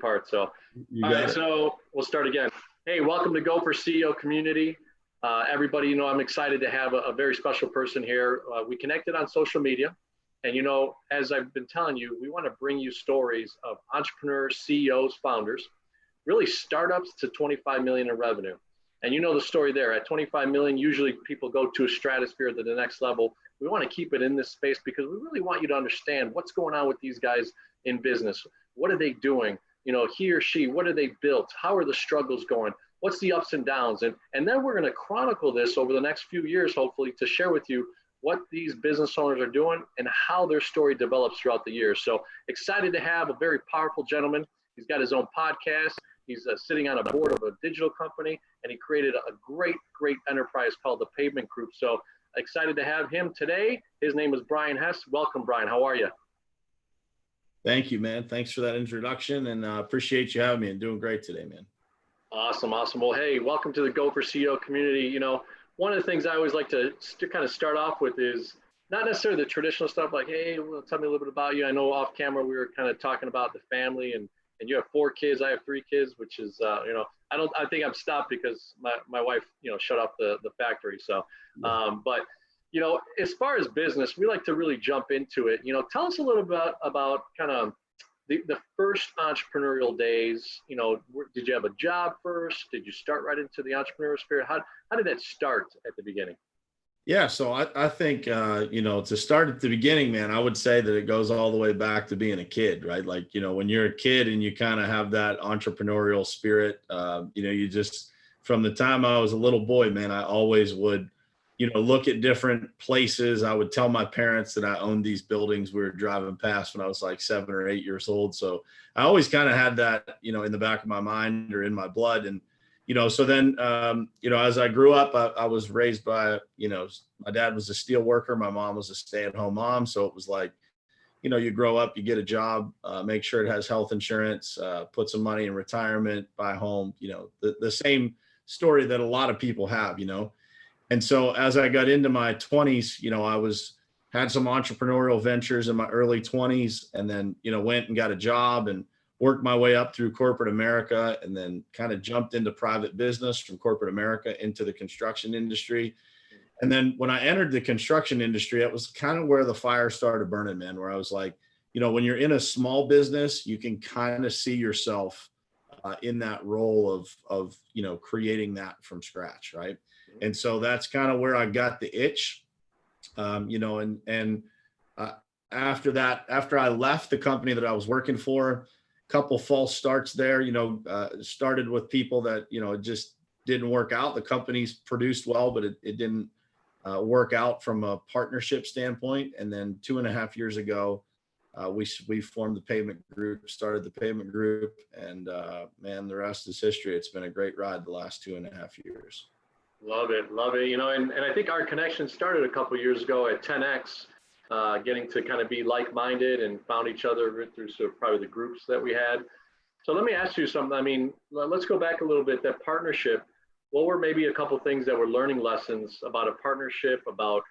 part. So, You all got right, it. so we'll start again. Hey, welcome to Go for CEO community. Everybody, I'm excited to have a very special person here. We connected on social media. And, as I've been telling you, we want to bring you stories of entrepreneurs, CEOs, founders, really startups to 25 million in revenue. And the story there. At 25 million, usually people go to a stratosphere to the next level. We want to keep it in this space because we really want you to understand what's going on with these guys in business. What are they doing? He or she, what are they built? How are the struggles going? What's the ups and downs? And then we're going to chronicle this over the next few years, hopefully, to share with you what these business owners are doing and how their story develops throughout the years. So excited to have a very powerful gentleman. He's got his own podcast. He's sitting on a board of a digital company, and he created a great enterprise called the Pavement Group. So excited to have him today. His name is Brian Hess. Welcome, Brian. How are you? Thank you, man. Thanks for that introduction, and appreciate you having me, and doing great today, man. Awesome. Well, hey, welcome to the Go for CEO community. One of the things I always like to kind of start off with is not necessarily the traditional stuff like, hey, well, tell me a little bit about you. I know off camera we were kind of talking about the family, and you have 4 kids. I have 3 kids, which is, I think I'm stopped because my wife, shut off the factory. So, but, as far as business, we like to really jump into it. Tell us a little bit about kind of the first entrepreneurial days. Did you have a job first? Did you start right into the entrepreneurial spirit? How did that start at the beginning? Yeah, so I think, to start at the beginning, man, I would say that it goes all the way back to being a kid, right? Like, when you're a kid and you kind of have that entrepreneurial spirit, you just, from the time I was a little boy, man, I always would, look at different places. I would tell my parents that I owned these buildings we were driving past when I was like 7 or 8 years old. So I always kind of had that, in the back of my mind or in my blood. And so then, as I grew up, I was raised by, my dad was a steel worker. My mom was a stay-at-home mom. So it was like, you grow up, you get a job, make sure it has health insurance, put some money in retirement, buy a home, the same story that a lot of people have, And so as I got into my 20s, had some entrepreneurial ventures in my early 20s, and then, went and got a job and worked my way up through corporate America, and then kind of jumped into private business from corporate America into the construction industry. And then when I entered the construction industry, it was kind of where the fire started burning, man, where I was like, when you're in a small business, you can kind of see yourself in that role of creating that from scratch, right? And so that's kind of where I got the itch, after that, after I left the company that I was working for, couple false starts there, started with people that, it just didn't work out. The companies produced well, but it didn't work out from a partnership standpoint. And then 2.5 years ago, we formed the Pavement Group, started the Pavement Group, and man, the rest is history. It's been a great ride the last 2.5 years. Love it. And I think our connection started a couple of years ago at 10X. Getting to kind of be like-minded and found each other through sort of probably the groups that we had. So let me ask you something. I mean, let's go back a little bit. That partnership, what were maybe a couple of things that were learning lessons about a partnership, about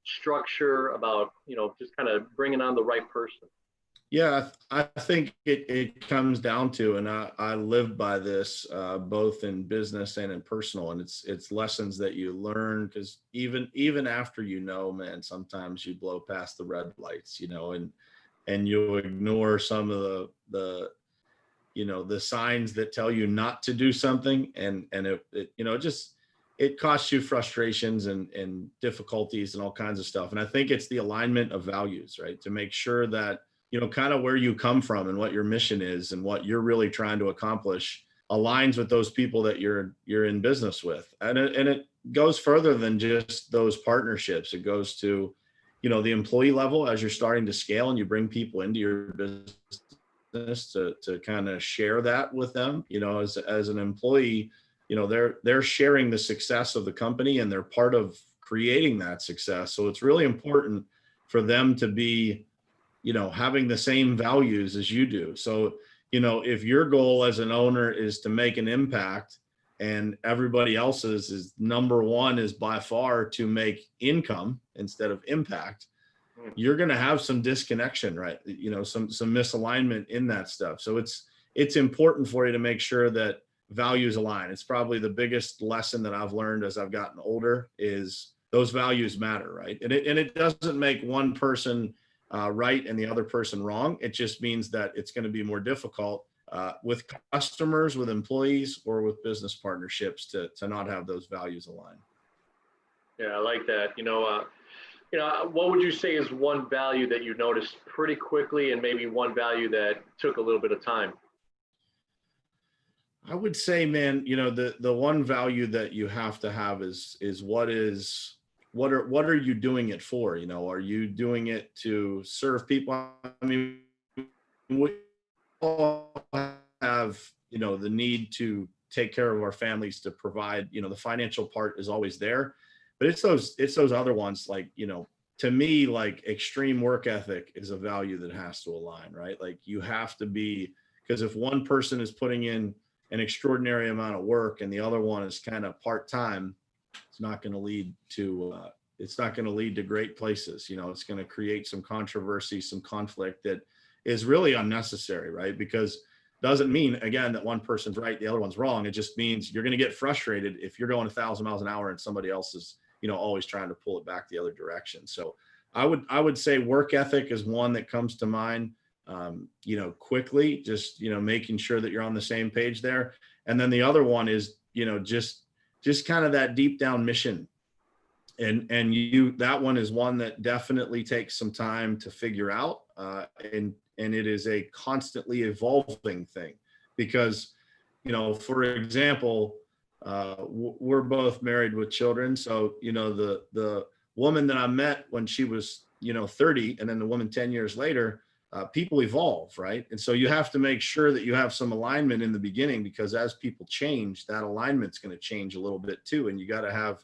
structure, about, just kind of bringing on the right person? Yeah, I think it comes down to, and I live by this, both in business and in personal, and it's lessons that you learn, because even after, man, sometimes you blow past the red lights, and you ignore some of the signs that tell you not to do something, and it costs you frustrations and difficulties and all kinds of stuff. And I think it's the alignment of values, right? To make sure that kind of where you come from and what your mission is and what you're really trying to accomplish aligns with those people that you're in business with. And it goes further than just those partnerships. It goes to, the employee level as you're starting to scale and you bring people into your business to kind of share that with them, as an employee, they're sharing the success of the company and they're part of creating that success. So it's really important for them to be having the same values as you do. So, if your goal as an owner is to make an impact and everybody else's is number one is by far to make income instead of impact, you're going to have some disconnection, right? Some misalignment in that stuff. So it's it's important for you to make sure that values align. It's probably the biggest lesson that I've learned as I've gotten older is those values matter, right? And it doesn't make one person right and the other person wrong. It just means that it's going to be more difficult with customers, with employees, or with business partnerships to not have those values aligned. Yeah, I like that. What would you say is one value that you noticed pretty quickly, and maybe one value that took a little bit of time? I would say, man, the one value that you have to have is what are you doing it for? Are you doing it to serve people? I mean, we all have, the need to take care of our families, to provide, the financial part is always there, but it's those other ones, like, to me, like extreme work ethic is a value that has to align, right? Like you have to be, because if one person is putting in an extraordinary amount of work and the other one is kind of part-time, it's not going to lead to great places. It's going to create some controversy, some conflict that is really unnecessary, right? Because doesn't mean, again, that one person's right, the other one's wrong. It just means you're going to get frustrated if you're going 1,000 miles an hour and somebody else is, always trying to pull it back the other direction. So I would say work ethic is one that comes to mind. Quickly, just, making sure that you're on the same page there. And then the other one is, just kind of that deep down mission. And that one is one that definitely takes some time to figure out. And it is a constantly evolving thing because, for example, we're both married with children. So, the woman that I met when she was, 30, and then the woman 10 years later, people evolve, right? And so you have to make sure that you have some alignment in the beginning, because as people change, that alignment's going to change a little bit too. And you got to have,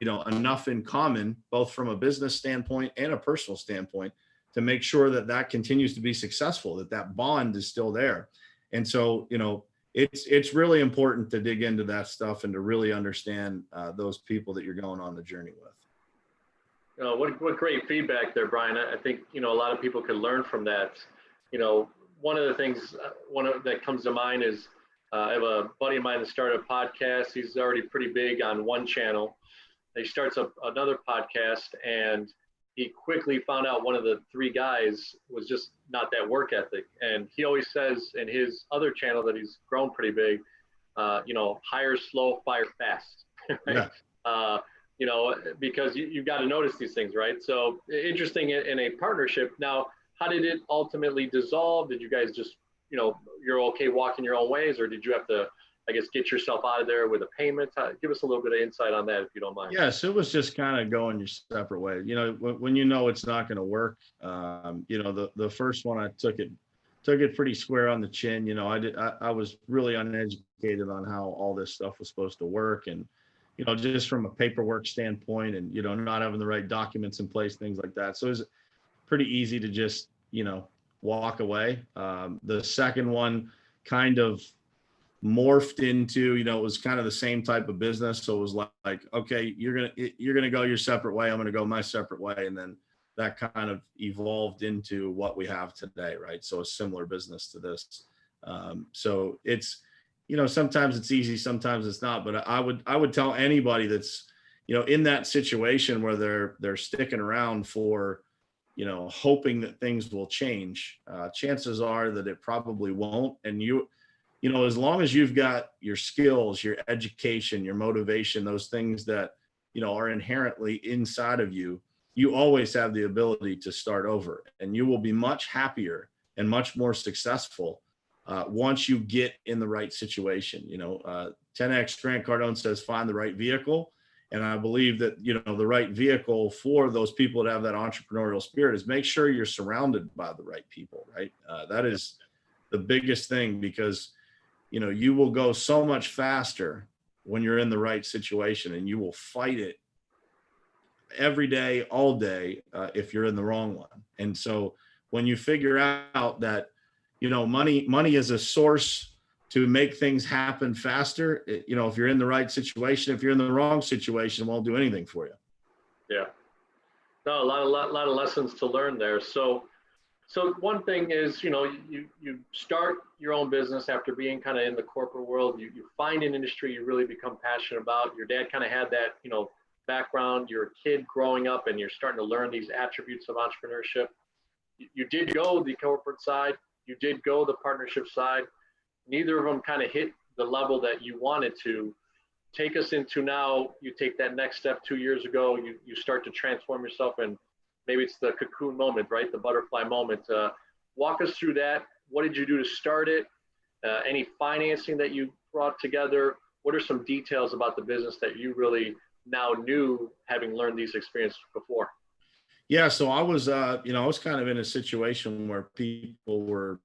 enough in common, both from a business standpoint and a personal standpoint, to make sure that that continues to be successful, that bond is still there. And so, it's really important to dig into that stuff and to really understand those people that you're going on the journey with. What great feedback there, Brian. I think, a lot of people could learn from that. One of the things, that comes to mind is I have a buddy of mine that started a podcast. He's already pretty big on one channel. He starts up another podcast, and he quickly found out one of the three guys was just not that work ethic. And he always says in his other channel that he's grown pretty big, hire slow, fire fast. Right? Yeah. Because you've got to notice these things, right? So interesting in a partnership. Now, how did it ultimately dissolve? Did you guys just, you're okay walking your own ways, or did you have to, I guess, get yourself out of there with a payment? Give us a little bit of insight on that, if you don't mind. Yes, it was just kind of going your separate way. When it's not going to work, the first one I took it pretty square on the chin. I was really uneducated on how all this stuff was supposed to work, and just from a paperwork standpoint, and not having the right documents in place, things like that. So it was pretty easy to just walk away. The second one kind of morphed into, it was kind of the same type of business. So it was like, okay, you're gonna go your separate way, I'm gonna go my separate way, and then that kind of evolved into what we have today, right? So a similar business to this. So it's, sometimes it's easy, sometimes it's not. But I would tell anybody that's, in that situation where they're sticking around for, hoping that things will change, chances are that it probably won't. And as long as you've got your skills, your education, your motivation, those things that, are inherently inside of you, you always have the ability to start over, and you will be much happier and much more successful once you get in the right situation. 10X Grant Cardone says, find the right vehicle. And I believe that, the right vehicle for those people that have that entrepreneurial spirit is make sure you're surrounded by the right people, right? That is the biggest thing, because, you will go so much faster when you're in the right situation, and you will fight it every day, all day, if you're in the wrong one. And so when you figure out that, money is a source to make things happen faster, if you're in the right situation, if you're in the wrong situation, it won't do anything for you. Yeah. No, a lot of lessons to learn there. So So one thing is, you start your own business after being kind of in the corporate world. You find an industry you really become passionate about. Your dad kind of had that, background. You're a kid growing up and you're starting to learn these attributes of entrepreneurship. You did go the corporate side. You did go the partnership side. Neither of them kind of hit the level that you wanted to. Take us into now, you take that next step 2 years ago, you start to transform yourself, and maybe it's the cocoon moment, right? The butterfly moment. Walk us through that. What did you do to start it? Any financing that you brought together? What are some details about the business that you really now knew, having learned these experiences before? Yeah, so I was, I was kind of in a situation where people were,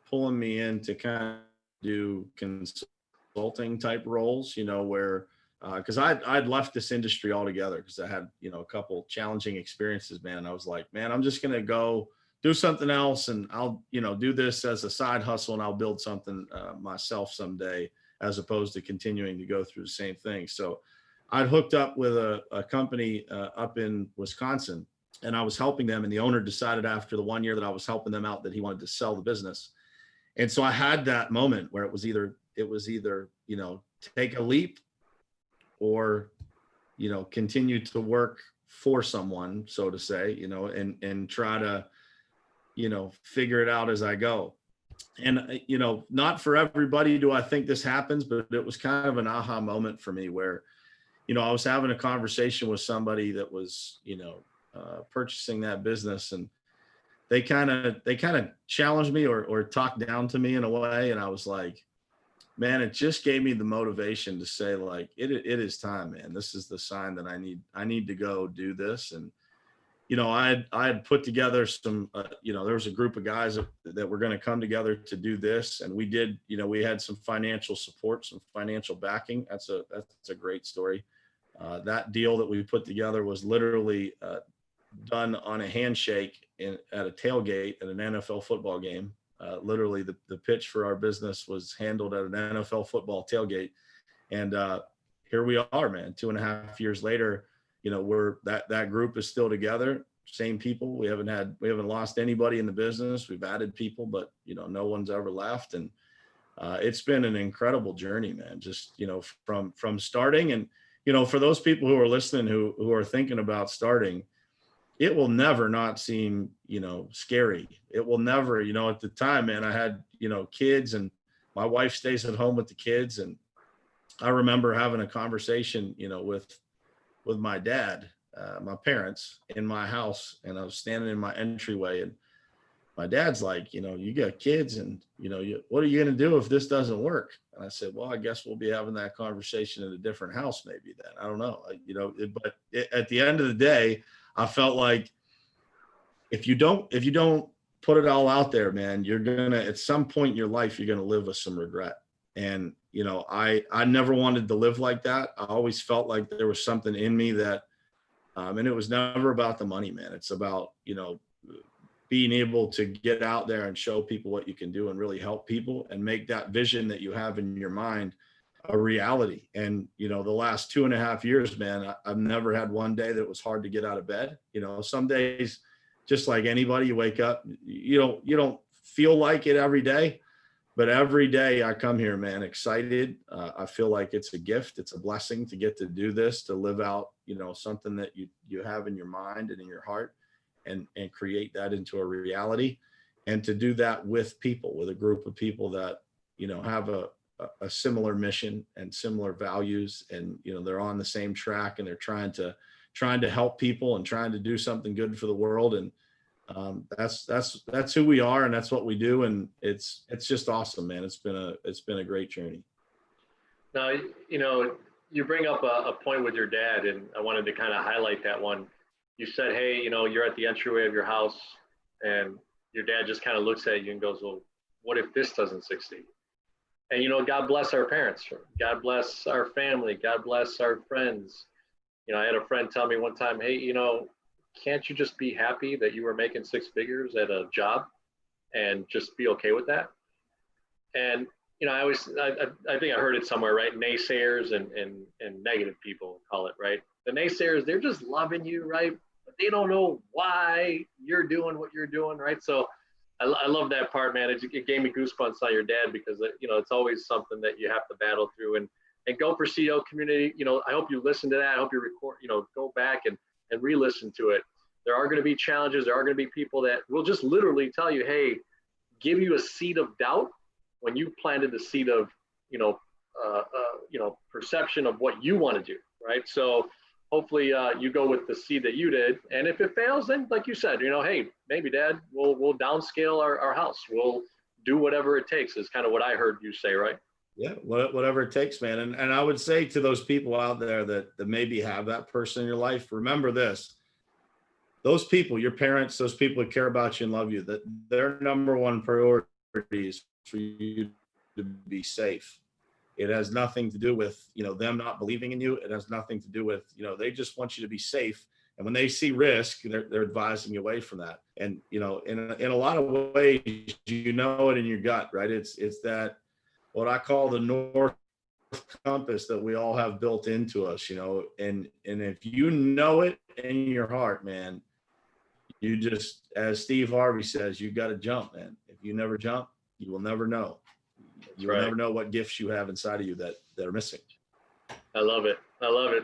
pulling me in to kind of do consulting type roles, where, because I'd left this industry altogether because I had, a couple challenging experiences, man. And I was like, man, I'm just gonna go do something else, and I'll, do this as a side hustle, and I'll build something myself someday, as opposed to continuing to go through the same thing. So I'd hooked up with a company up in Wisconsin, and I was helping them. And the owner decided after the 1 year that I was helping them out that he wanted to sell the business. And so I had that moment where it was either, take a leap or, continue to work for someone, so to say, and try to, figure it out as I go. And, not for everybody do I think this happens, but it was kind of an aha moment for me where, I was having a conversation with somebody that was, purchasing that business, and they kind of challenged me or talked down to me in a way. And I was like, man, it just gave me the motivation to say, like, it is time, man. This is the sign that I need to go do this. And, I had put together some, there was a group of guys that were going to come together to do this. And we did, we had some financial support, some financial backing. That's a great story. That deal that we put together was literally done on a handshake at a tailgate at an NFL football game. Literally, the pitch for our business was handled at an NFL football tailgate. And here we are, man, 2.5 years later. That group is still together. Same people. We haven't lost anybody in the business. We've added people, but no one's ever left. And it's been an incredible journey, man. Just from starting. And for those people who are listening who are thinking about starting, it will never not seem scary. It will never. At the time, man, I had kids, and my wife stays at home with the kids. And I remember having a conversation with my dad, my parents, in my house, and I was standing in my entryway, and my dad's like, you got kids, and what are you going to do if this doesn't work? And I said, well, I guess we'll be having that conversation in a different house, maybe then. I don't know, but at the end of the day, I felt like if you don't put it all out there, man, you're gonna, at some point in your life, you're gonna live with some regret. And I never wanted to live like that. I always felt like there was something in me that, and it was never about the money, man. It's about, being able to get out there and show people what you can do and really help people and make that vision that you have in your mind a reality. And, the last 2.5 years, man, I've never had one day that it was hard to get out of bed. Some days, just like anybody, you wake up, you don't feel like it every day. But every day I come here, man, excited. I feel like it's a gift. It's a blessing to get to do this, to live out, something that you have in your mind and in your heart, and create that into a reality, and to do that with people, with a group of people that, have a similar mission and similar values, and, they're on the same track, and they're trying to help people and trying to do something good for the world. And that's who we are, and that's what we do. And it's just awesome, man. It's been a great journey. Now, you bring up a point with your dad, and I wanted to kind of highlight that one. You said, hey, you're at the entryway of your house, and your dad just kind of looks at you and goes, well, what if this doesn't succeed? And, God bless our parents. God bless our family. God bless our friends. I had a friend tell me one time, hey, can't you just be happy that you were making 6 figures at a job and just be okay with that? And, I think I heard it somewhere, right? Naysayers and negative people call it, right? The naysayers, they're just loving you, right? But they don't know why you're doing what you're doing, right? So I love that part, man. It gave me goosebumps on your dad because it's always something that you have to battle through. And Go for CEO community, I hope you listen to that. I hope you record, go back and re-listen to it. There are going to be challenges. There are going to be people that will just literally tell you, hey, give you a seed of doubt when you planted the seed of, perception of what you want to do, right? So hopefully you go with the seed that you did. And if it fails, then like you said, hey, maybe Dad, we'll downscale our house. We'll do whatever it takes is kind of what I heard you say, right? Yeah, whatever it takes, man. And I would say to those people out there that maybe have that person in your life, remember this. Those people, your parents, those people that care about you and love you, that their number one priority is for you to be safe. It has nothing to do with, them not believing in you. It has nothing to do with, they just want you to be safe. And when they see risk, they're advising you away from that. And, in a lot of ways, it in your gut, right? It's that what I call the North compass that we all have built into us, and if you know it in your heart, man, you just, as Steve Harvey says, you got to jump, man. If you never jump, you will never know. You will never know what gifts you have inside of you that are missing. I love it.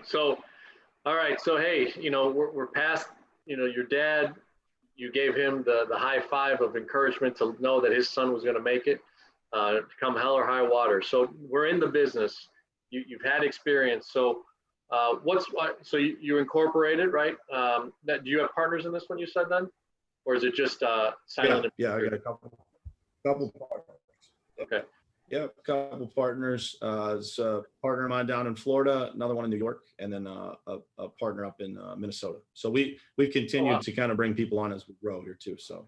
So, all right. So, hey, we're past, your dad, you gave him the high five of encouragement to know that his son was going to make it, come hell or high water. So we're in the business. You've had experience. So so you incorporated, right? Do you have partners in this one you said then? Or is it just silent? Yeah, I got a couple partners. Okay. Yeah, a couple partners. It's a partner of mine down in Florida, another one in New York, and then a partner up in Minnesota. So we've continued to kind of bring people on as we grow here too. So.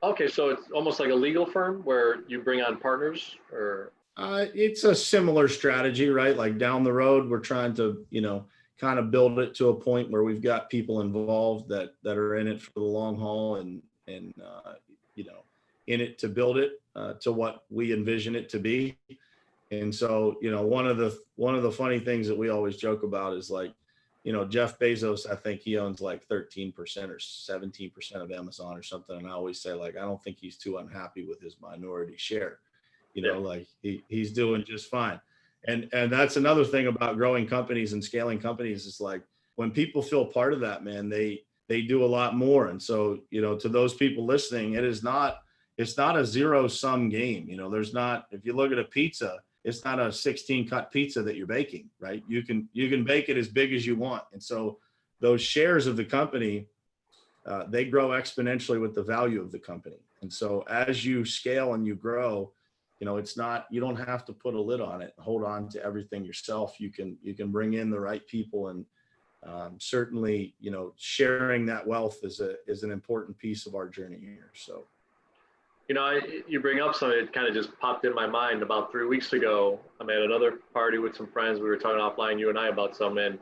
Okay, so it's almost like a legal firm where you bring on partners, or? It's a similar strategy, right? Like down the road, we're trying to, kind of build it to a point where we've got people involved that are in it for the long haul and in it to build it to what we envision it to be. And so, one of the funny things that we always joke about is like, Jeff Bezos, I think he owns like 13% or 17% of Amazon or something. And I always say, like, I don't think he's too unhappy with his minority share. Like he's doing just fine. And that's another thing about growing companies and scaling companies is like when people feel part of that, man, they do a lot more. And so, to those people listening, it's not a zero sum game. There's not, if you look at a pizza, it's not a 16 cut pizza that you're baking, right? You can bake it as big as you want. And so those shares of the company, they grow exponentially with the value of the company. And so as you scale and you grow, it's not, you don't have to put a lid on it, hold on to everything yourself. You can bring in the right people and certainly, sharing that wealth is an important piece of our journey here. So. You bring up something that kind of just popped in my mind about 3 weeks ago. I'm at another party with some friends. We were talking offline, you and I, about something, and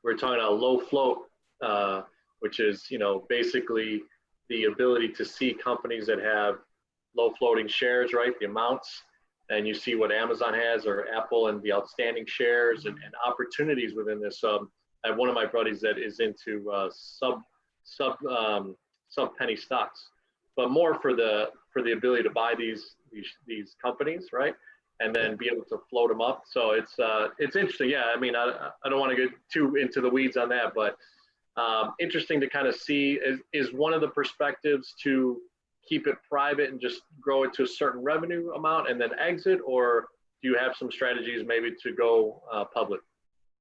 we were talking about low float, which is, basically the ability to see companies that have low floating shares, right? The amounts, and you see what Amazon has or Apple and the outstanding shares and opportunities within this. I have one of my buddies that is into sub penny stocks, but more for the ability to buy these companies, right? And then be able to float them up. So it's interesting. Yeah, I mean, I don't want to get too into the weeds on that, but interesting to kind of see is one of the perspectives to keep it private and just grow it to a certain revenue amount and then exit, or do you have some strategies maybe to go public?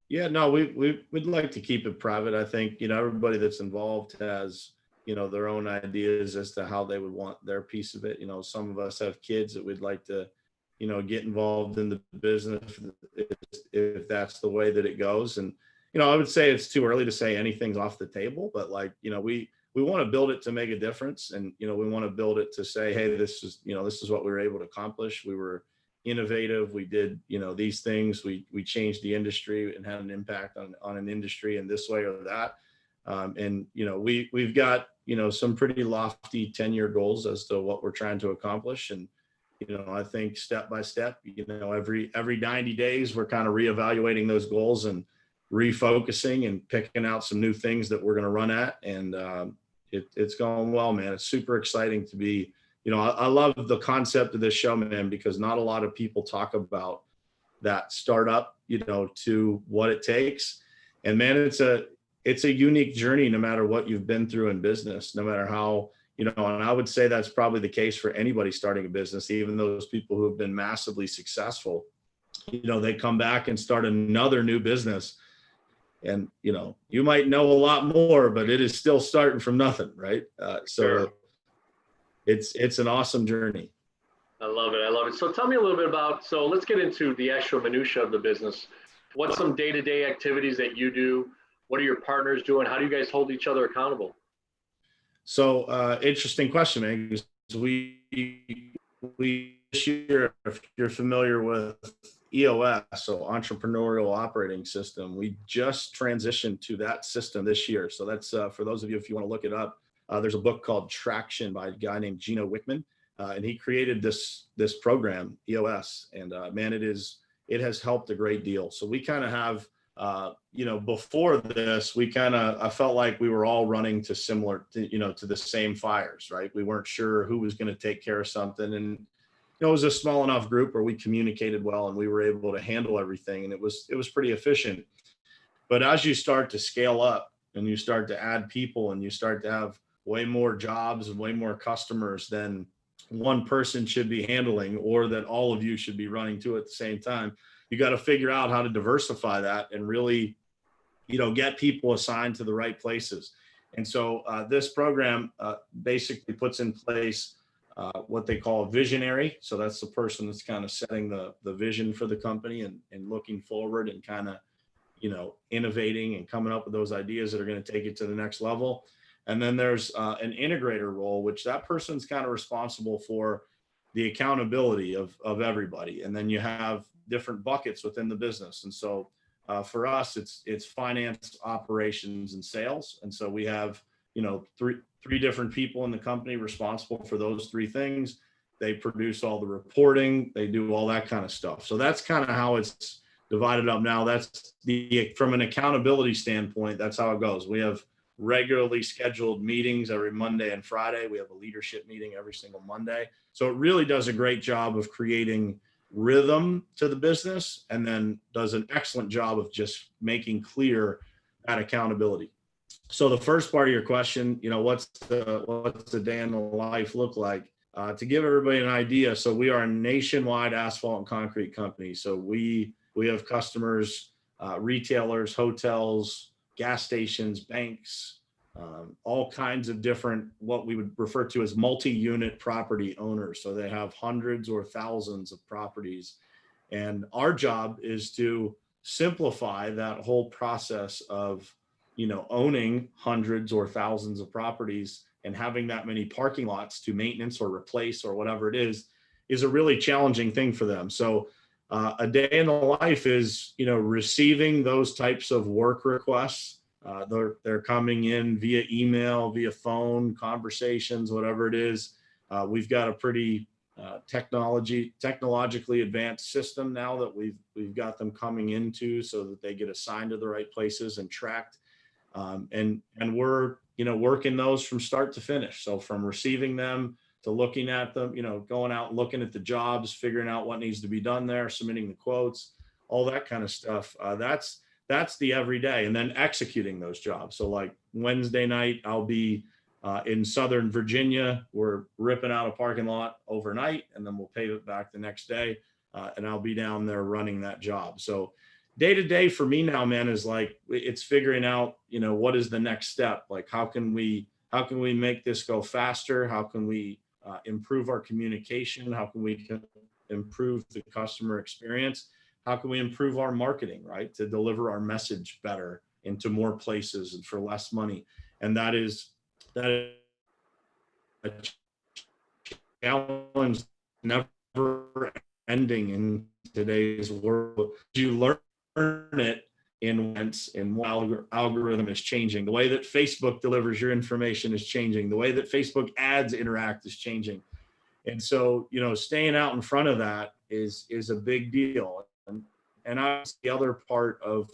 Yeah, no, we'd like to keep it private. I think, everybody that's involved has, their own ideas as to how they would want their piece of it. Some of us have kids that we'd like to, get involved in the business if that's the way that it goes. And, I would say it's too early to say anything's off the table, but like, we want to build it to make a difference. And, we want to build it to say, hey, this is what we were able to accomplish. We were innovative. We did, these things, we changed the industry and had an impact on an industry in this way or that. And, we've got, some pretty lofty 10-year goals as to what we're trying to accomplish. And, I think step by step, every 90 days, we're kind of reevaluating those goals and, refocusing and picking out some new things that we're going to run at. And it's going well, man. It's super exciting to be, I love the concept of this show, man, because not a lot of people talk about that startup, to what it takes. And man, it's a unique journey, no matter what you've been through in business, no matter how, and I would say that's probably the case for anybody starting a business, even those people who have been massively successful, they come back and start another new business. And, you might know a lot more, but it is still starting from nothing. Right. So it's an awesome journey. I love it. I love it. So tell me a little bit so let's get into the actual minutia of the business. What's some day-to-day activities that you do? What are your partners doing? How do you guys hold each other accountable? So interesting question, man. We this year, if you're familiar with EOS, so entrepreneurial operating system, we just transitioned to that system this year. So that's for those of you, if you want to look it up, there's a book called Traction by a guy named Gino Wickman. And he created this program, EOS, and man, it has helped a great deal. So we kind of have, before this, I felt like we were all running to to the same fires, right? We weren't sure who was going to take care of something, and it was a small enough group where we communicated well and we were able to handle everything, and it was pretty efficient. But as you start to scale up and you start to add people and you start to have way more jobs and way more customers than one person should be handling, or that all of you should be running to at the same time, you got to figure out how to diversify that and really, get people assigned to the right places. And so this program basically puts in place what they call a visionary. So that's the person that's kind of setting the vision for the company and looking forward and kind of, innovating and coming up with those ideas that are going to take it to the next level. And then there's an integrator role, which that person's kind of responsible for the accountability of everybody. And then you have different buckets within the business. And so for us, it's finance, operations, and sales. And so we have, three different people in the company responsible for those three things. They produce all the reporting, they do all that kind of stuff. So that's kind of how it's divided up now. That's from an accountability standpoint, that's how it goes. We have regularly scheduled meetings every Monday and Friday. We have a leadership meeting every single Monday. So it really does a great job of creating rhythm to the business, and then does an excellent job of just making clear that accountability. So the first part of your question, what's the day in the life look like? To give everybody an idea, so we are a nationwide asphalt and concrete company. So we have customers, retailers, hotels, gas stations, banks, all kinds of different, what we would refer to as multi-unit property owners. So they have hundreds or thousands of properties. And our job is to simplify that whole process of, owning hundreds or thousands of properties and having that many parking lots to maintenance or replace or whatever it is a really challenging thing for them. So a day in the life is, receiving those types of work requests. They're coming in via email, via phone, conversations, whatever it is. We've got a pretty technologically advanced system now that we've got them coming into, so that they get assigned to the right places and tracked. And we're, working those from start to finish. So from receiving them to looking at them, going out and looking at the jobs, figuring out what needs to be done there, submitting the quotes, all that kind of stuff. That's the everyday, and then executing those jobs. So like Wednesday night, I'll be in Southern Virginia. We're ripping out a parking lot overnight, and then we'll pave it back the next day. And I'll be down there running that job. So day to day for me now, man, is like, it's figuring out, what is the next step? Like, how can we make this go faster? How can we improve our communication? How can we improve the customer experience? How can we improve our marketing, right? To deliver our message better into more places and for less money. And that is a challenge never ending in today's world. You learn it in while algorithm is changing. The way that Facebook delivers your information is changing. The way that Facebook ads interact is changing. And so, staying out in front of that is a big deal. And the other part of,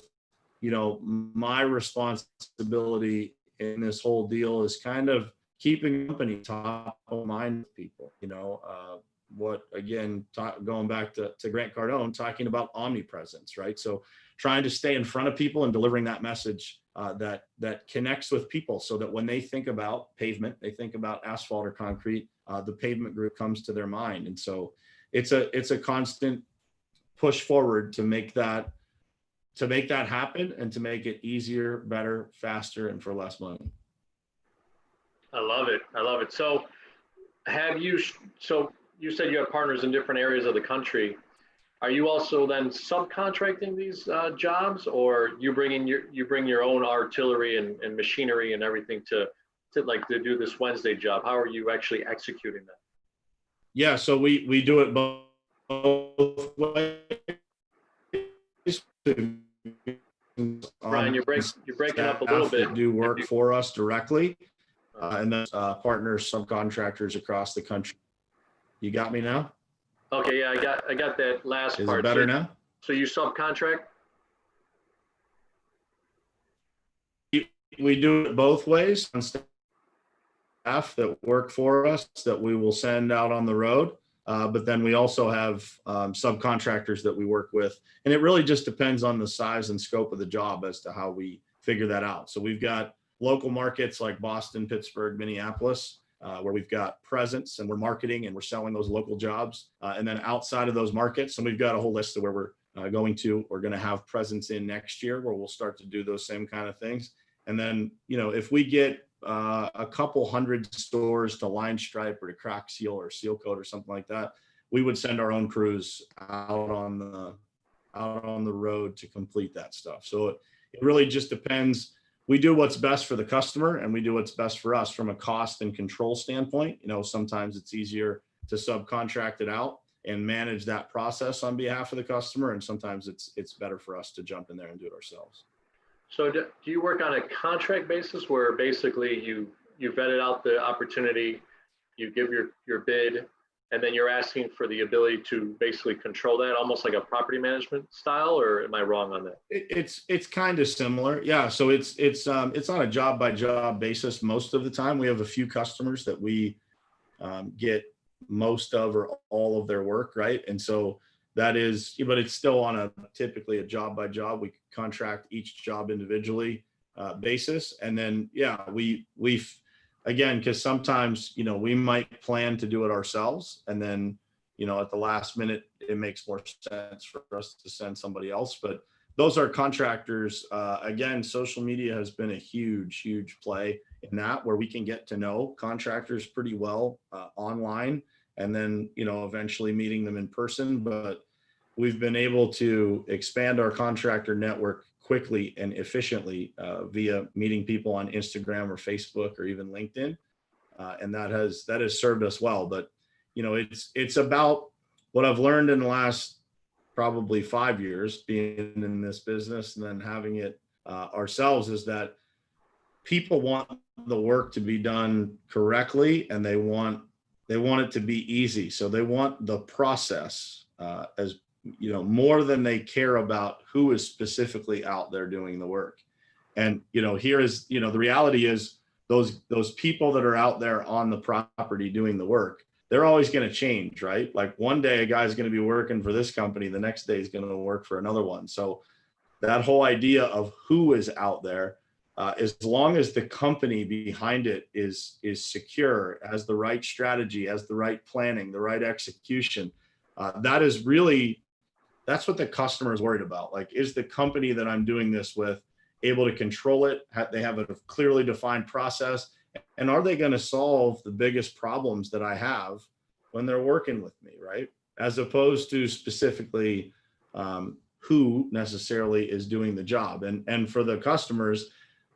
my responsibility in this whole deal is kind of keeping company top of mind with people. Going back to Grant Cardone, talking about omnipresence, right? So trying to stay in front of people and delivering that message that connects with people, so that when they think about pavement, they think about asphalt or concrete, the Pavement Group comes to their mind. And so it's a constant push forward to make that happen, and to make it easier, better, faster, and for less money. I love it. I love it. So you said you have partners in different areas of the country. Are you also then subcontracting these jobs, or you bring your own artillery and machinery and everything to do this Wednesday job? How are you actually executing that? Yeah, so we do it both ways. Brian, you're breaking up a little bit. That do work for us directly, and then partners, subcontractors across the country. You got me now? Okay, yeah, I got that last part. Is it better now? So you subcontract? We do it both ways. Staff that work for us that we will send out on the road. But then we also have subcontractors that we work with. And it really just depends on the size and scope of the job as to how we figure that out. So we've got local markets like Boston, Pittsburgh, Minneapolis, where we've got presence and we're marketing and we're selling those local jobs. And then outside of those markets, and we've got a whole list of where we're going to have presence in next year, where we'll start to do those same kind of things. And then, if we get a couple hundred stores to line stripe or to crack seal or seal coat or something like that, we would send our own crews out on the road to complete that stuff. So it really just depends. We do what's best for the customer, and we do what's best for us from a cost and control standpoint. Sometimes it's easier to subcontract it out and manage that process on behalf of the customer, and sometimes it's better for us to jump in there and do it ourselves. So do you work on a contract basis where basically you vetted out the opportunity, you give your bid, and then you're asking for the ability to basically control that, almost like a property management style, or am I wrong on that? It's kind of similar. Yeah. So it's on a job by job basis. Most of the time we have a few customers that we get most of or all of their work. Right. And so but it's still on typically a job by job. We contract each job individually basis. And then, we've again, because sometimes, we might plan to do it ourselves. And then, at the last minute, it makes more sense for us to send somebody else. But those are contractors. Again, social media has been a huge, huge play in that, where we can get to know contractors pretty well online, and then, eventually meeting them in person. But we've been able to expand our contractor network quickly and efficiently via meeting people on Instagram or Facebook or even LinkedIn. And that has served us well. But, it's about what I've learned in the last probably 5 years being in this business and then having it ourselves, is that people want the work to be done correctly, and they want it to be easy. So they want the process as more than they care about who is specifically out there doing the work. And here is the reality is those people that are out there on the property doing the work, they're always going to change, right? Like one day a guy's going to be working for this company, the next day he's going to work for another one. So that whole idea of who is out there, as long as the company behind it is secure, has the right strategy, has the right planning, the right execution, that's what the customer is worried about. Like, is the company that I'm doing this with able to control it? They have a clearly defined process, and are they going to solve the biggest problems that I have when they're working with me, right? As opposed to specifically who necessarily is doing the job. And for the customers,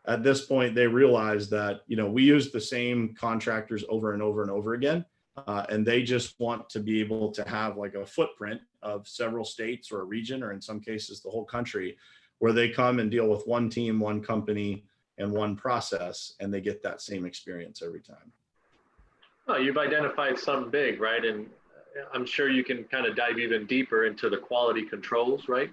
at this point, they realize that, we use the same contractors over and over and over again. And they just want to be able to have like a footprint of several states or a region, or in some cases, the whole country, where they come and deal with one team, one company, and one process, and they get that same experience every time. Oh, you've identified something big, right? And I'm sure you can kind of dive even deeper into the quality controls, right?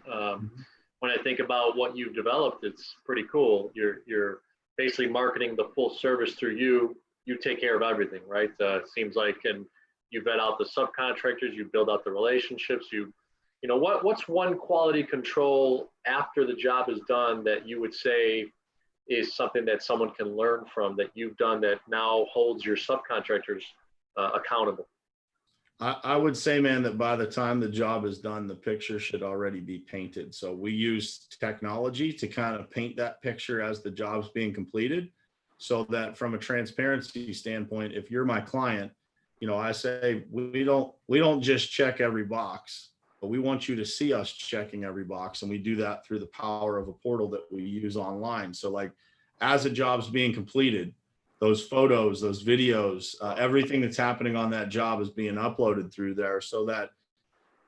when I think about what you've developed, it's pretty cool. You're basically marketing the full service through you. You take care of everything, right? It seems like, and you vet out the subcontractors, you build out the relationships, you know, what's one quality control after the job is done that you would say is something that someone can learn from that you've done that now holds your subcontractors accountable? I would say, man, that by the time the job is done, the picture should already be painted. So we use technology to kind of paint that picture as the job's being completed, so that from a transparency standpoint, if you're my client, you know, I say we don't just check every box, but we want you to see us checking every box. And we do that through the power of a portal that we use online. So like as a job's being completed, those photos, those videos, everything that's happening on that job is being uploaded through there, so that,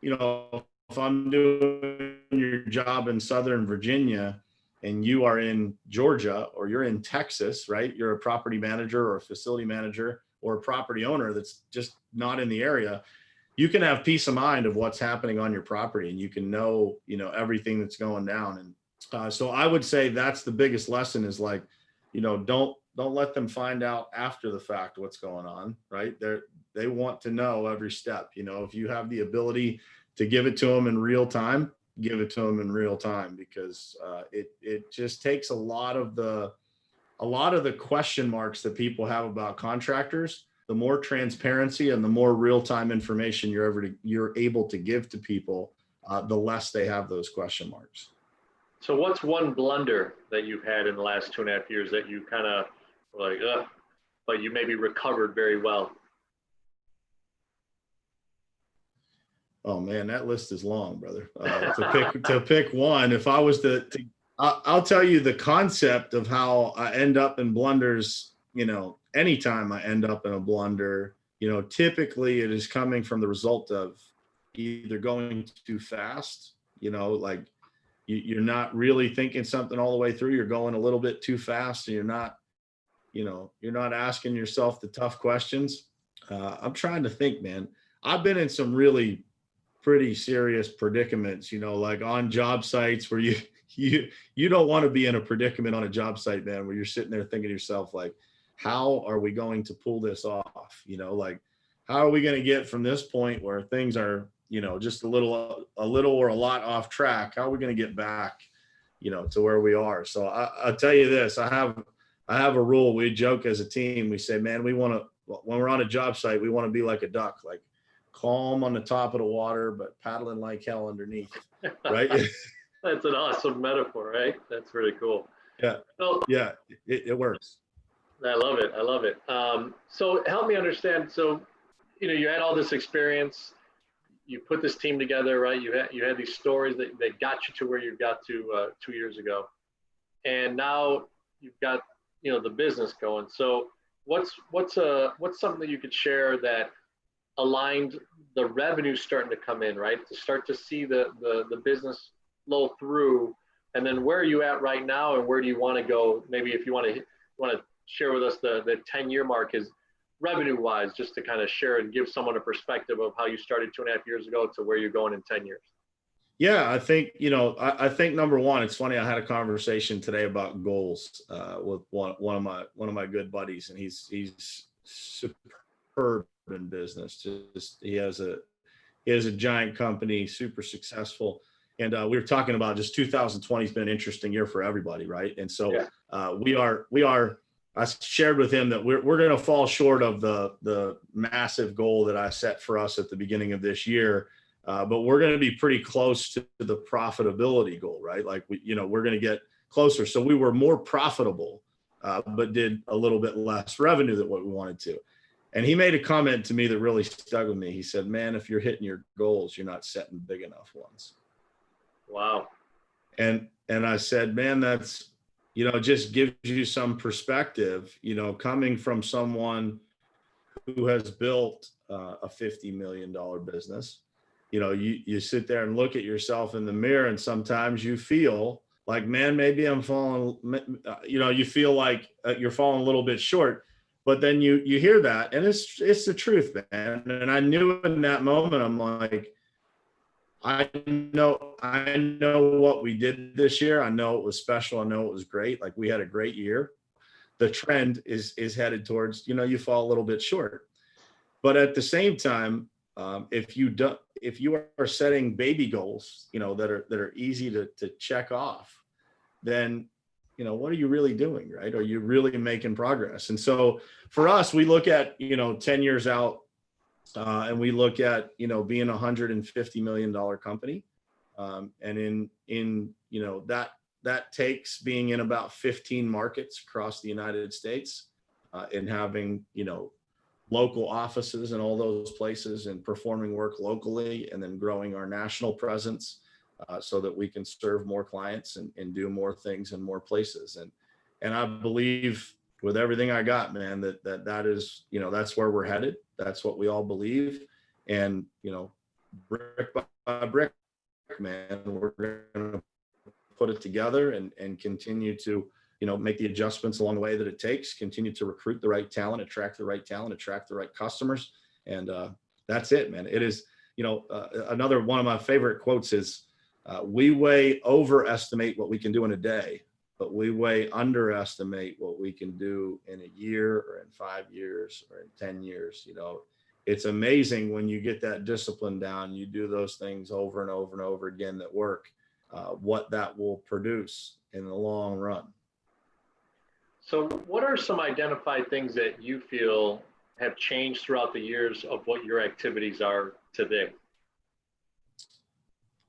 you know, if I'm doing your job in Southern Virginia and you are in Georgia or you're in Texas, right? You're a property manager or a facility manager or a property owner that's just not in the area. You can have peace of mind of what's happening on your property, and you can know, you know, everything that's going down. And so I would say that's the biggest lesson is like, you know, don't let them find out after the fact what's going on, right? They want to know every step. You know, if you have the ability to give it to them in real time, give it to them in real time, because it just takes a lot of the question marks that people have about contractors. The more transparency and the more real-time information you're able to give to people, the less they have those question marks. So what's one blunder that you've had in the last 2.5 years that you kind of like, but you maybe recovered very well? Oh man, that list is long, brother. To pick one, if I was I'll tell you the concept of how I end up in blunders. You know, anytime I end up in a blunder, you know, typically it is coming from the result of either going too fast, you know, like you're not really thinking something all the way through. You're going a little bit too fast, and you're not asking yourself the tough questions. I'm trying to think, man. I've been in some really pretty serious predicaments, you know, like on job sites where you don't want to be in a predicament on a job site, man, where you're sitting there thinking to yourself, like, how are we going to pull this off? You know, like, how are we going to get from this point where things are, you know, just a little or a lot off track? How are we going to get back, you know, to where we are? So I'll tell you this, I have a rule. We joke as a team. We say, man, when we're on a job site, we want to be like a duck, like calm on the top of the water, but paddling like hell underneath. Right. That's an awesome metaphor, right? That's really cool. Yeah. So, yeah, it works. I love it. I love it. So help me understand. So, you know, you had all this experience, you put this team together, right? You had these stories that got you to where you got to 2 years ago, and now you've got, you know, the business going. So what's something that you could share that aligned the revenue starting to come in, right? To start to see the business flow through, and then where are you at right now, and where do you want to go? Maybe if you want to share with us the 10-year mark is revenue wise, just to kind of share and give someone a perspective of how you started 2.5 years ago to where you're going in 10 years. Yeah, I think, you know, I think number one, it's funny. I had a conversation today about goals with one of my good buddies, and he's superb in business. Just he has a giant company, super successful. And we were talking about just 2020 has been an interesting year for everybody, right? And so yeah. I shared with him that we're going to fall short of the massive goal that I set for us at the beginning of this year, but we're going to be pretty close to the profitability goal, right? Like we're going to get closer. So we were more profitable, but did a little bit less revenue than what we wanted to. And he made a comment to me that really stuck with me. He said, "Man, if you're hitting your goals, you're not setting big enough ones." Wow. And I said, "Man, that's, you know, just gives you some perspective, you know, coming from someone who has built a $50 million business. You know, you sit there and look at yourself in the mirror, and sometimes you feel like, man, maybe I'm falling, you know, you feel like you're falling a little bit short, but then you hear that, and it's the truth, man." And I knew in that moment, I'm like, I know what we did this year. I know it was special. I know it was great. Like, we had a great year. The trend is headed towards, you fall a little bit short. But at the same time, if you are setting baby goals, that are easy to check off, then, what are you really doing, right? Are you really making progress? And so for us, we look at, 10 years out, and we look at, being $150 million company. And in that takes being in about 15 markets across the United States, and having, local offices in all those places, and performing work locally, and then growing our national presence, so that we can serve more clients and do more things in more places. And I believe with everything I got, man, that is, that's where we're headed. That's what we all believe. And, brick by brick, man, we're going to put it together and continue to, make the adjustments along the way that it takes, continue to recruit the right talent, attract the right customers. And that's it, man. It is, another one of my favorite quotes is, we way overestimate what we can do in a day, but we way underestimate what we can do in a year, or in 5 years, or in 10 years. It's amazing when you get that discipline down, you do those things over and over and over again that work, what that will produce in the long run. So what are some identified things that you feel have changed throughout the years of what your activities are today?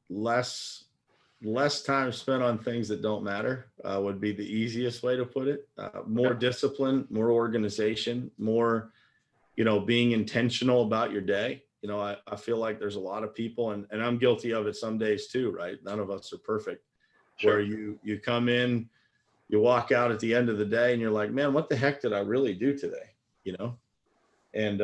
Less time spent on things that don't matter, would be the easiest way to put it. More discipline, more organization, more, being intentional about your day. I feel like there's a lot of people, and I'm guilty of it some days too, right? None of us are perfect. Sure. Where you come in, you walk out at the end of the day, and you're like, man, what the heck did I really do today? And,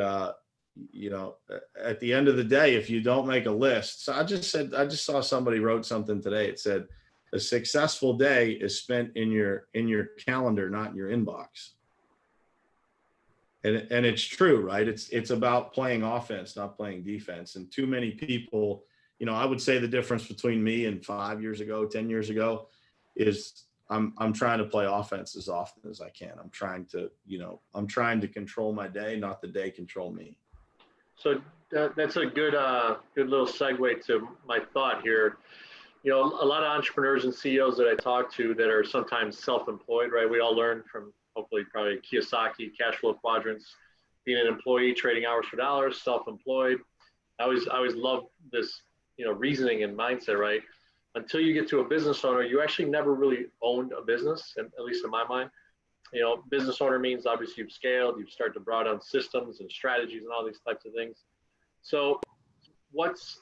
at the end of the day, if you don't make a list. So I just saw somebody wrote something today. It said, a successful day is spent in your calendar, not in your inbox. And it's true, right? It's about playing offense, not playing defense. And too many people, I would say the difference between me and 5 years ago, 10 years ago is I'm trying to play offense as often as I can. I'm trying to control my day, not the day control me. So that's a good little segue to my thought here. A lot of entrepreneurs and CEOs that I talk to that are sometimes self-employed, right? We all learn from hopefully probably Kiyosaki, cash flow quadrants, being an employee, trading hours for dollars, self-employed. I always love this, reasoning and mindset, right? Until you get to a business owner, you actually never really owned a business, and at least in my mind. Business owner means obviously you've scaled, you've started to broaden systems and strategies and all these types of things. So what's,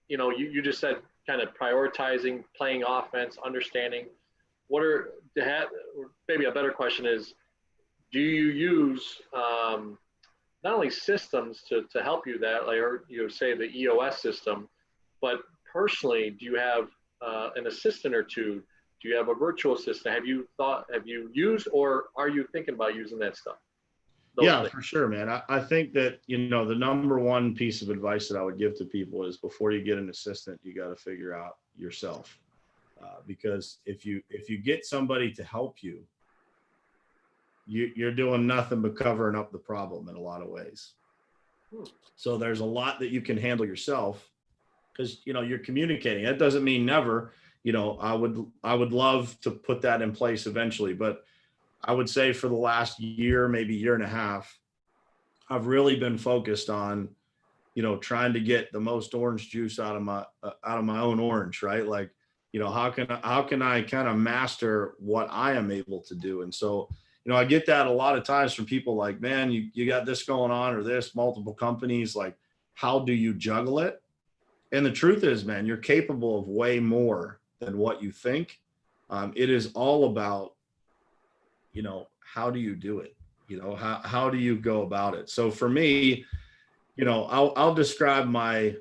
you just said kind of prioritizing, playing offense, understanding. Maybe a better question is, do you use not only systems to help you that, like you say the EOS system, but personally, do you have an assistant or two? Do you have a virtual assistant? Have you used, or are you thinking about using that stuff? Yeah, for sure, man. I think that, the number one piece of advice that I would give to people is, before you get an assistant, you got to figure out yourself. Because if you get somebody to help you, you're doing nothing but covering up the problem in a lot of ways. So there's a lot that you can handle yourself, because, you're communicating. That doesn't mean never, I would love to put that in place eventually, but I would say for the last year, maybe year and a half, I've really been focused on, trying to get the most orange juice out of my own orange, right? Like, how can I kind of master what I am able to do? And so, I get that a lot of times from people like, man, you got this going on, or this, multiple companies, like, how do you juggle it? And the truth is, man, you're capable of way more than what you think. It is all about, how do you do it? How do you go about it? So for me, I'll describe my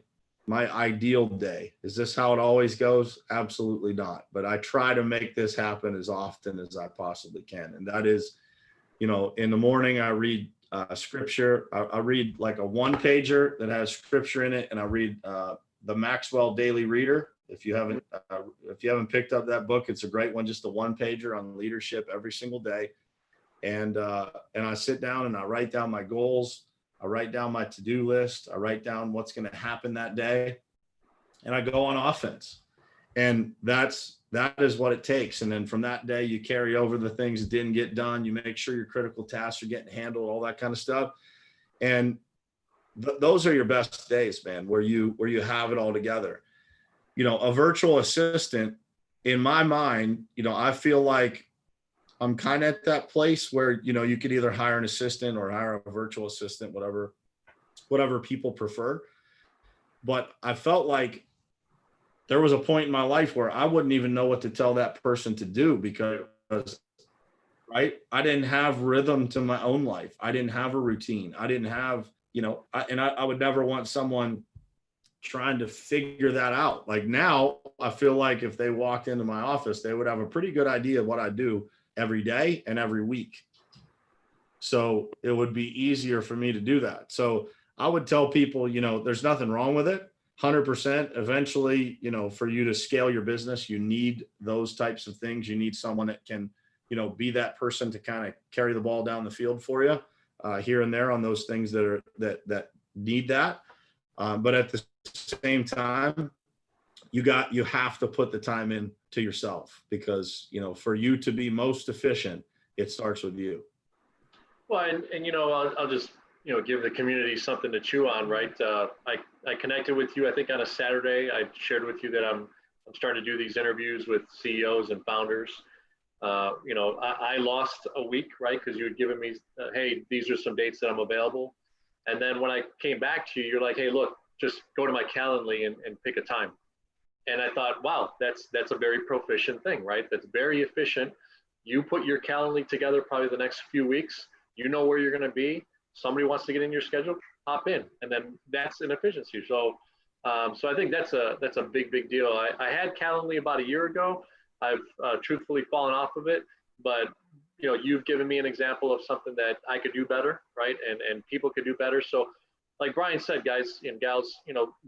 ideal day. Is this how it always goes? Absolutely not. But I try to make this happen as often as I possibly can. And that is, in the morning, I read scripture. I read like a one pager that has scripture in it. And I read the Maxwell Daily Reader. If you haven't picked up that book, it's a great one, just a one pager on leadership every single day. And I sit down and I write down my goals. I write down my to-do list. I write down what's going to happen that day, and I go on offense. And that is what it takes. And then from that day, you carry over the things that didn't get done. You make sure your critical tasks are getting handled, all that kind of stuff. And those are your best days, man, where you have it all together. A virtual assistant, in my mind, I feel like I'm kind of at that place where, you could either hire an assistant or hire a virtual assistant, whatever people prefer. But I felt like there was a point in my life where I wouldn't even know what to tell that person to do because, right, I didn't have rhythm to my own life. I didn't have a routine. I didn't have, I would never want someone trying to figure that out. Like now, I feel like if they walked into my office, they would have a pretty good idea of what I do every day and every week. So it would be easier for me to do that. So I would tell people, there's nothing wrong with it. 100%. Eventually, for you to scale your business, you need those types of things. You need someone that can, be that person to kind of carry the ball down the field for you here and there on those things that need that. But at the same time, you have to put the time in to yourself because, for you to be most efficient, it starts with you. Well, and I'll just, give the community something to chew on, right? I connected with you, I think on a Saturday. I shared with you that I'm starting to do these interviews with CEOs and founders. I lost a week, right? Because you had given me, hey, these are some dates that I'm available. And then when I came back to you, you're like, hey, look, just go to my Calendly and pick a time. And I thought, wow, that's a very proficient thing, right? That's very efficient. You put your Calendly together probably the next few weeks. You know where you're going to be. Somebody wants to get in your schedule, hop in, and then that's an efficiency. So I think that's a big deal. I had Calendly about a year ago. I've truthfully fallen off of it, but you've given me an example of something that I could do better, right? And people could do better. So like Brian said, guys and gals,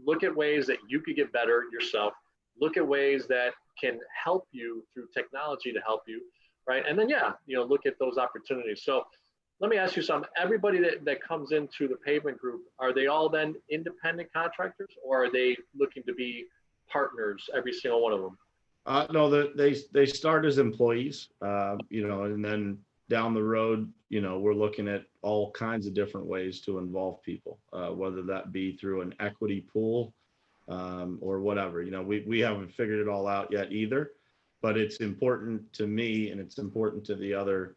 look at ways that you could get better yourself. Look at ways that can help you through technology to help you, right? And then, look at those opportunities. So let me ask you something. Everybody that comes into the Pavement Group, are they all then independent contractors, or are they looking to be partners, every single one of them? No, they start as employees, and then down the road, we're looking at all kinds of different ways to involve people, whether that be through an equity pool or whatever. We haven't figured it all out yet either, but it's important to me and it's important to the other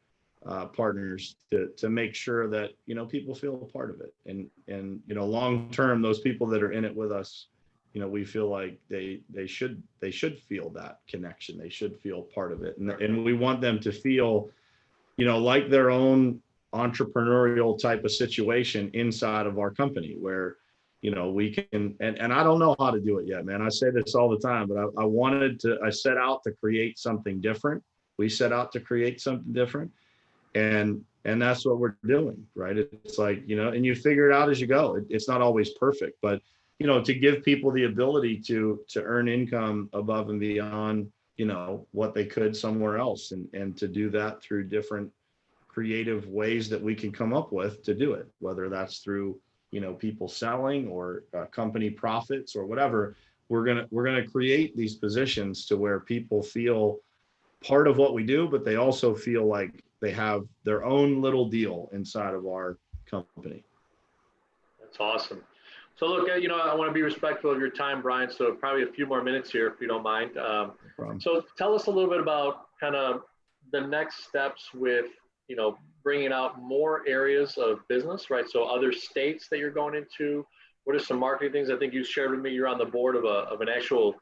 partners to make sure that, people feel a part of it. And long term, those people that are in it with us, we feel like they should feel that connection. They should feel part of it. And we want them to feel, like their own entrepreneurial type of situation inside of our company where, we can, and I don't know how to do it yet, man. I say this all the time, but I set out to create something different. We set out to create something different. And that's what we're doing, right? It's like, and you figure it out as you go. It's not always perfect, but to give people the ability to earn income above and beyond, what they could somewhere else, and to do that through different creative ways that we can come up with to do it, whether that's through, people selling or company profits or whatever. We're gonna create these positions to where people feel part of what we do, but they also feel like they have their own little deal inside of our company. That's awesome. So look, I want to be respectful of your time, Brian. So probably a few more minutes here, if you don't mind. So tell us a little bit about kind of the next steps with, bringing out more areas of business, right? So other states that you're going into. What are some marketing things? I think you shared with me you're on the board of an actual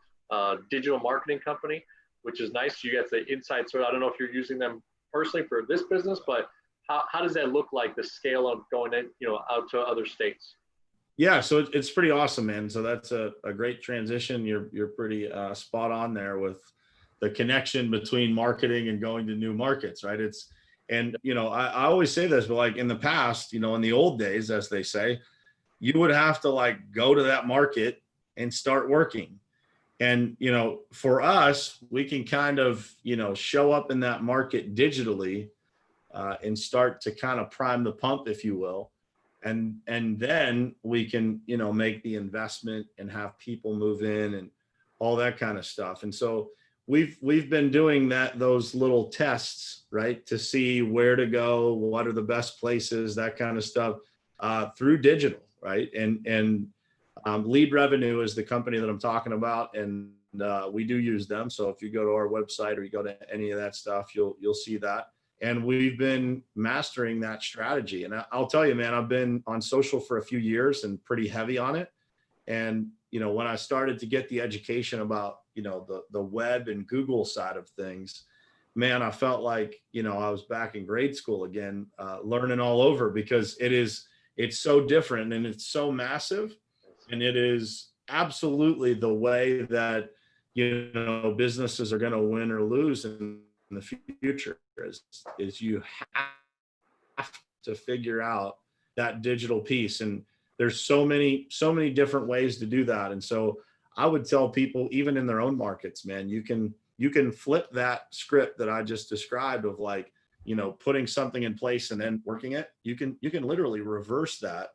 digital marketing company, which is nice. You get the inside. So I don't know if you're using them personally for this business, but how does that look like, the scale of going in, out to other states? Yeah, so it's pretty awesome, man. So that's a great transition. You're pretty spot on there with the connection between marketing and going to new markets, right? I always say this, but like in the past, in the old days, as they say, you would have to like go to that market and start working. And, for us, we can kind of, show up in that market digitally and start to kind of prime the pump, if you will. And then we can, make the investment and have people move in and all that kind of stuff. And so we've been doing those little tests, right, to see where to go, what are the best places, that kind of stuff, through digital, right? And Lead Revenue is the company that I'm talking about, and we do use them. So if you go to our website or you go to any of that stuff, you'll see that. And we've been mastering that strategy. And I'll tell you, man, I've been on social for a few years and pretty heavy on it. And when I started to get the education about the web and Google side of things, man, I felt like I was back in grade school again, learning all over, because it's so different and it's so massive. And it is absolutely the way that, businesses are going to win or lose in the future is you have to figure out that digital piece. And there's so many different ways to do that. And so I would tell people, even in their own markets, man, you can flip that script that I just described of like, putting something in place and then working it. You can literally reverse that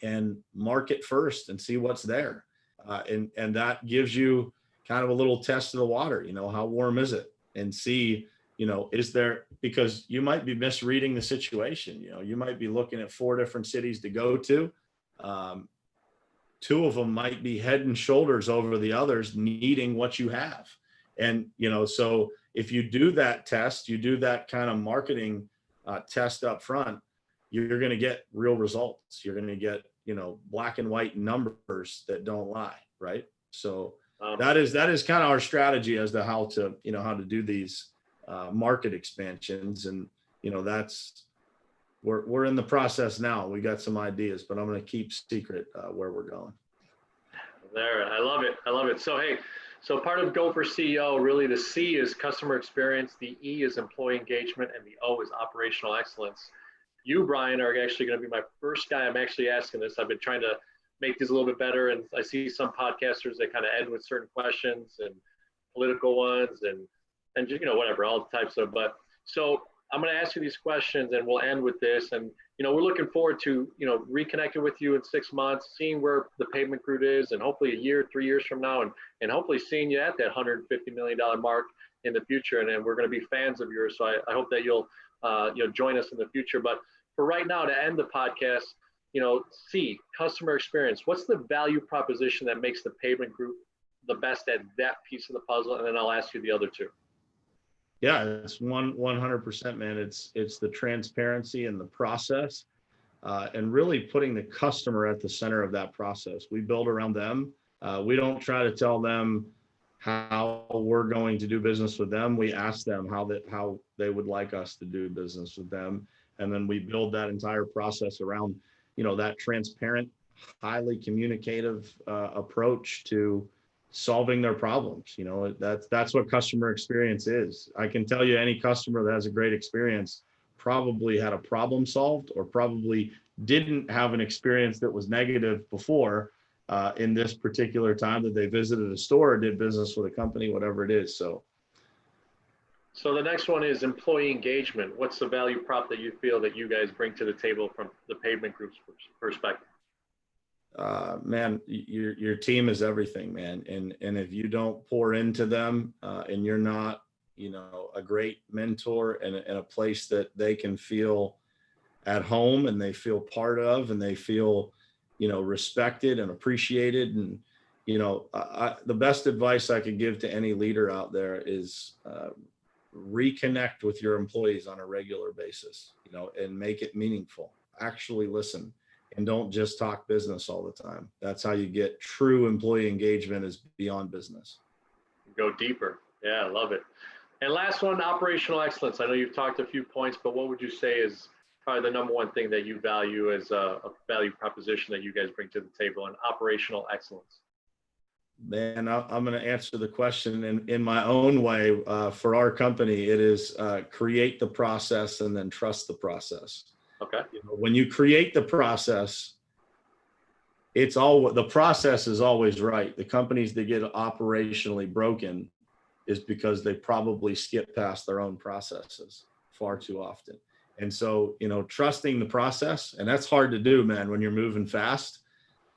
and market first and see what's there. And that gives you kind of a little test of the water, how warm is it? And see, is there, because you might be misreading the situation. You might be looking at 4 different cities to go to. 2 of them might be head and shoulders over the others needing what you have. And, so if you do that test, you do that kind of marketing test up front, you're going to get real results. You're going to get, black and white numbers that don't lie. Right. So that is kind of our strategy as to how to do these market expansions. And, we're in the process now. We got some ideas, but I'm going to keep secret where we're going. There, I love it. I love it. So, hey, so part of Go for CEO, really the C is customer experience, the E is employee engagement, and the O is operational excellence. You, Brian, are actually going to be my first guy I'm actually asking this. I've been trying to make these a little bit better, and I see some podcasters that kind of end with certain questions and political ones and whatever, all types of. But so I'm going to ask you these questions, and we'll end with this. And we're looking forward to reconnecting with you in 6 months, seeing where the Pavement Group is, and hopefully a year, 3 years from now, and hopefully seeing you at that $150 million mark in the future. And we're going to be fans of yours, so I hope that you'll join us in the future. But for right now, to end the podcast, C, customer experience. What's the value proposition that makes the Pavement Group the best at that piece of the puzzle? And then I'll ask you the other 2. Yeah, it's 100%, man. It's the transparency and the process, and really putting the customer at the center of that process. We build around them. We don't try to tell them how we're going to do business with them. We ask them how they would like us to do business with them, and then we build that entire process around that transparent, highly communicative approach to solving their problems. That's what customer experience is. I can tell you, any customer that has a great experience probably had a problem solved, or probably didn't have an experience that was negative before in this particular time that they visited a store or did business with a company, whatever it is. So the next one is employee engagement. What's the value prop that you feel that you guys bring to the table from the Pavement Group's perspective? Man, your team is everything, man. And if you don't pour into them, and you're not, a great mentor and a place that they can feel at home and they feel part of, and they feel, respected and appreciated. And, the best advice I could give to any leader out there is, reconnect with your employees on a regular basis, and make it meaningful. Actually listen. And don't just talk business all the time. That's how you get true employee engagement, is beyond business. Go deeper. Yeah, I love it. And last one, operational excellence. I know you've talked a few points, but what would you say is probably the number one thing that you value as a value proposition that you guys bring to the table on operational excellence? Man, I'm going to answer the question in my own way. For our company, it is create the process and then trust the process. Okay. When you create the process, it's all, the process is always right. The companies that get operationally broken is because they probably skip past their own processes far too often. And so, you know, trusting the process, and that's hard to do, man, when you're moving fast,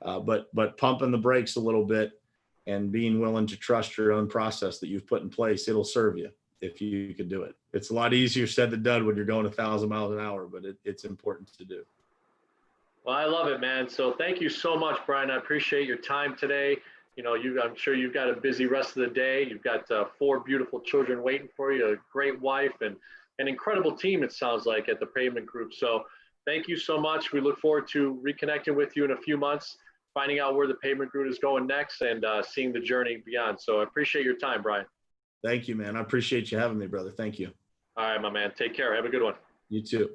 but pumping the brakes a little bit and being willing to trust your own process that you've put in place, it'll serve you if you could do it. It's a lot easier said than done when you're going 1,000 miles an hour, but it's important to do. Well, I love it, man. So thank you so much, Brian. I appreciate your time today. You know, I'm sure you've got a busy rest of the day. You've got 4 beautiful children waiting for you, a great wife, and an incredible team, it sounds like, at the Pavement Group. So thank you so much. We look forward to reconnecting with you in a few months, finding out where the Pavement Group is going next, and seeing the journey beyond. So I appreciate your time, Brian. Thank you, man. I appreciate you having me, brother. Thank you. All right, my man. Take care. Have a good one. You too.